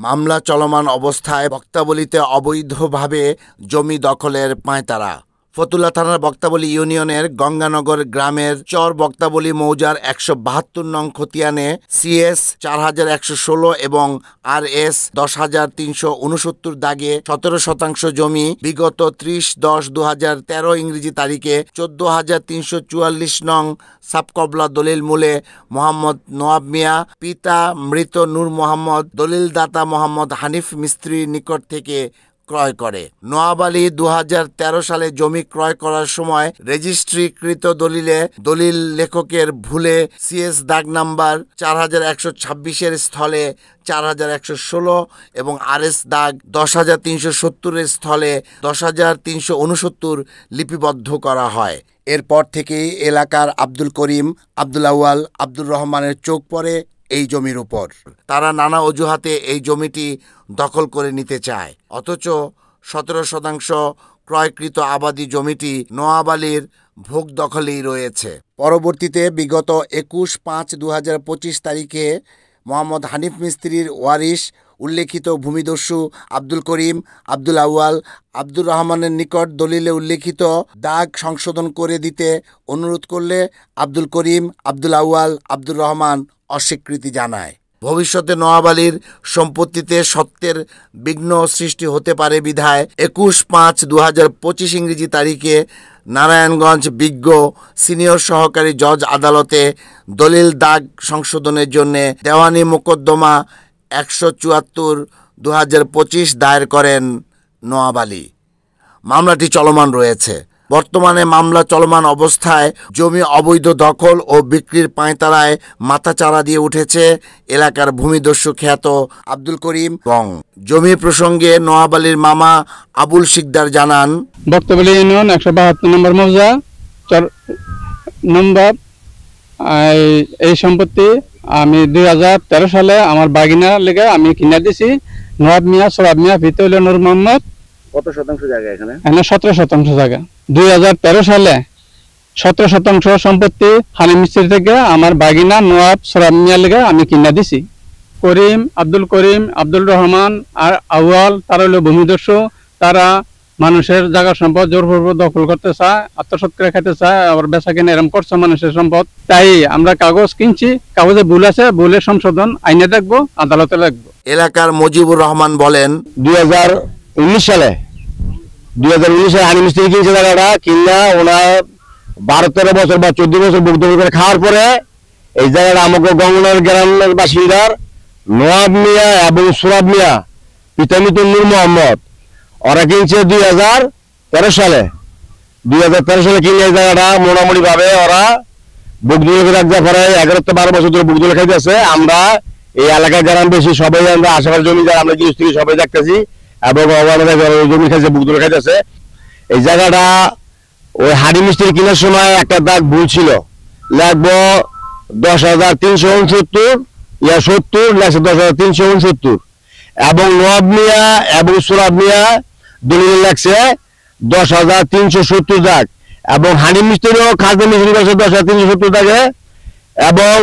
মামলা চলমান অবস্থায় বক্তাবলীতে অবৈধভাবে জমি দখলের পাঁয়তারা। ফতুল্লা থানার বক্তাবলী ইউনিয়নের গঙ্গানগর গ্রামের চর বক্তাবলী মৌজার ১৭২ নং খতিয়ানে CS ৪১১৬ এবং RS ১০৩৬৯ দাগে ১৭% জমি বিগত ৩০/১০/২০১৩ ইংরেজি তারিখে ১৪৩৪৪ নং সাবকবলা দলিল মূলে মোহাম্মদ নোয়াব মিয়া, পিতা মৃত নূর মোহাম্মদ, দলিলদাতা মোহাম্মদ হানিফ মিস্ত্রির নিকট থেকে ক্রয় করে। নোয়াব আলী ২০১৩ সালে জমি ক্রয় করার সময় রেজিস্ট্রিকৃত দলিলে দলিল লেখকের ভুলে CS দাগ নাম্বার ৪১২৬ স্থলে ৪১১৬ এবং RS দাগ ১০৩৭০ স্থলে ১০৩৬৯ লিপিবদ্ধ করা হয়। এরপর থেকেই এলাকার আব্দুল করিম, আব্দুল আউয়াল, আব্দুর রহমানের চোখ পড়ে এই জমির উপর। তারা নানা অজুহাতে এই জমিটি দখল করে নিতে চায়, অথচ ১৭% ক্রয়কৃত আবাদি জমিটি নোয়াব আলীর ভোগ দখলেই রয়েছে। পরবর্তীতে বিগত ২১/৫/২০২৫ তারিখে মোহাম্মদ হানিফ মিস্ত্রির ওয়ারিশ উল্লেখিত ভূমিদস্যু আব্দুল করিম, আব্দুল আউয়াল, আব্দুর রহমানের নিকট দলিলে উল্লেখিত দাগ সংশোধন করে দিতে অনুরোধ করলে আব্দুল করিম, আব্দুল আউয়াল, আব্দুর রহমান অস্বীকৃতি জানায়। ভবিষ্যতে নোয়াব আলীর সম্পত্তিতে সত্যের বিঘ্ন সৃষ্টি হতে পারে বিধায় ২১/৫/২০২৫ ইংরেজি তারিখে নারায়ণগঞ্জ বিজ্ঞ সিনিয়র সহকারী জজ আদালতে দলিল দাগ সংশোধনের জন্য দেওয়ানি মোকদ্দমা ১৭৪/২০২৫ দায়ের করেন নোয়াব আলী। মামলাটি চলমান রয়েছে। বর্তমানে মামলা চলমান অবস্থায় জমি অবৈধ দখল ও বিক্রির পাঁয়তারায় মাথাচাড়া দিয়ে উঠেছে এলাকার ভূমিদস্যু খ্যাত আব্দুল করিম। জমি প্রসঙ্গে নোয়াব আলীর মামা আবুল শিকদার জানান, বক্তাবলী ইউনিয়ন ১৭২ নম্বর মৌজা নম্বর এই সম্পত্তি আমি ২০১৩ সালে আমার বাগিনা লেগে আমি কিনে দিছি। নোয়াব মিয়া, সোরাব মিয়া, পিতা হইল নূর মোহাম্মদ। কত শতাংশ জায়গা এখানে? ১৭% জায়গা। ২০১৩ সালে ১৭% সম্পত্তি হানিফ মিস্ত্রি থেকে আমার বাগিনা নোয়াব সোরাব মিয়া লেগে আমি কিনে দিছি। করিম, আব্দুল করিম, আব্দুল রহমান আর আউয়াল তারা হইল ভূমিদস্যু। তারা মানুষের জায়গা সম্পদ জোরপূর্বক দখল করতে চায়, আত্মসাৎ করে খেতে চায়, আবার বেচা কিনে এরম করছে মানুষের সম্পদ। তাই আমরা কাগজ কিনছি, কাগজে ভুল আছে, ভুলের সংশোধন আইনে দেখবো, আদালতে দেখবো। এলাকার মজিবুর রহমান বলেন, ২০১৯ সালে হানিফ মিস্ত্রি কিনছে জায়গাটা, কিনা ওনার ১২-১৩ বছর বা ১৪ বছর ভুক্ত করে খাওয়ার পরে এই জায়গাটা আমাকে গঙ্গনার গ্রামের বাসিন্দার নোয়াব মিয়া এবং সোরাব মিয়া, পিতা মৃত নূর মোহাম্মদ, ওরা কিনছে ২০১৩ সালে। ২০১৩ সালে কিনে এই জায়গাটা মোটামুটি ভাবে ওরা বুকদুল রাখতে পারে ১১-১২ বছর ধরে বুকদুল খাইতেছে। আমরা এই এলাকার গ্রাম বেশি সবাই, আমরা আশেপাশে জমি যারা আমরা গৃহস্থ সবাই দেখতেছি এবং জমি খাইছে, বুকদুল খাইতেছে। এই জায়গাটা ওই হানিফ মিস্ত্রি কেনার সময় একটা দাগ ভুল ছিল, লাগবো ১০৩৬৯ ইয়া ৭০ লাগছে ১০৩৬৯ এবং নোয়াব মিয়া এবং সোরাব মিয়া দলিল লাগছে ১০৩৭০ দাগ এবং হানিফ মিস্ত্রিও খাজনা মিছিল করছে ১০৩৭০ দাগে এবং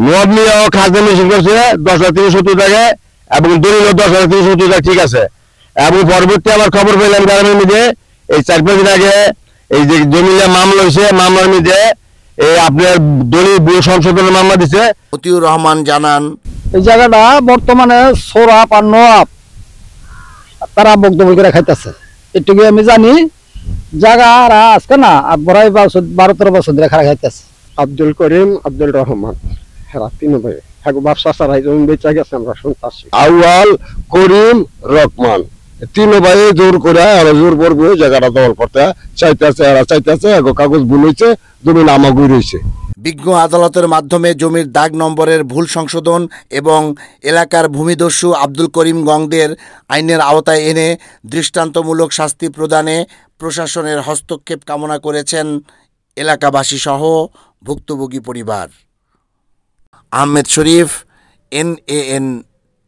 নোয়াব মিয়াও খাজনা মিছিল করছে ১০৩৭০ দাগে এবং দলিল ১০৩৭০ দাগ। ঠিক আছে। এবং পরবর্তী আবার খবর পেলাম গ্রামের মধ্যে এই ৪-৫ দিন আগে এই যে জমিতে মামলা হয়েছে, মামলার মধ্যে এই আপনার দলিল ভুল সংশোধনের মামলা দিছে। মতিউর রহমান জানান, এই জায়গাটা বর্তমানে সোরাব আর নোয়াব তারা বক্তব্য করে খাইতেছে, এটুকু আমি জানি। জায়গা আজকে না বড়াই ১২-১৩ বছর ধরে খারাপ খাইতেছে। আব্দুল করিম, আব্দুল রহমান, হ্যাঁ ৩ ভাই ব্যবসা ছাড়াই জমি বেচা গেছে, আমরা শুনতেছি। আউয়াল, করিম, রহমান ৩ ভাই জোর করে জোর করবো জায়গাটা দখল করতে চাইতেছে। এরা চাইতেছে কাগজ ভুল হয়েছে, জমি নামাগুই রয়েছে। বিজ্ঞ আদালতের মাধ্যমে জমির দাগ নম্বরের ভুল সংশোধন এবং এলাকার ভূমিদস্যু আব্দুল করিম গংদের আইনের আওতায় এনে দৃষ্টান্তমূলক শাস্তি প্রদানে প্রশাসনের হস্তক্ষেপ কামনা করেছেন এলাকাবাসী সহ ভুক্তভোগী পরিবার। আহমেদ শরীফ, NAN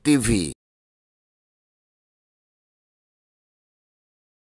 TV।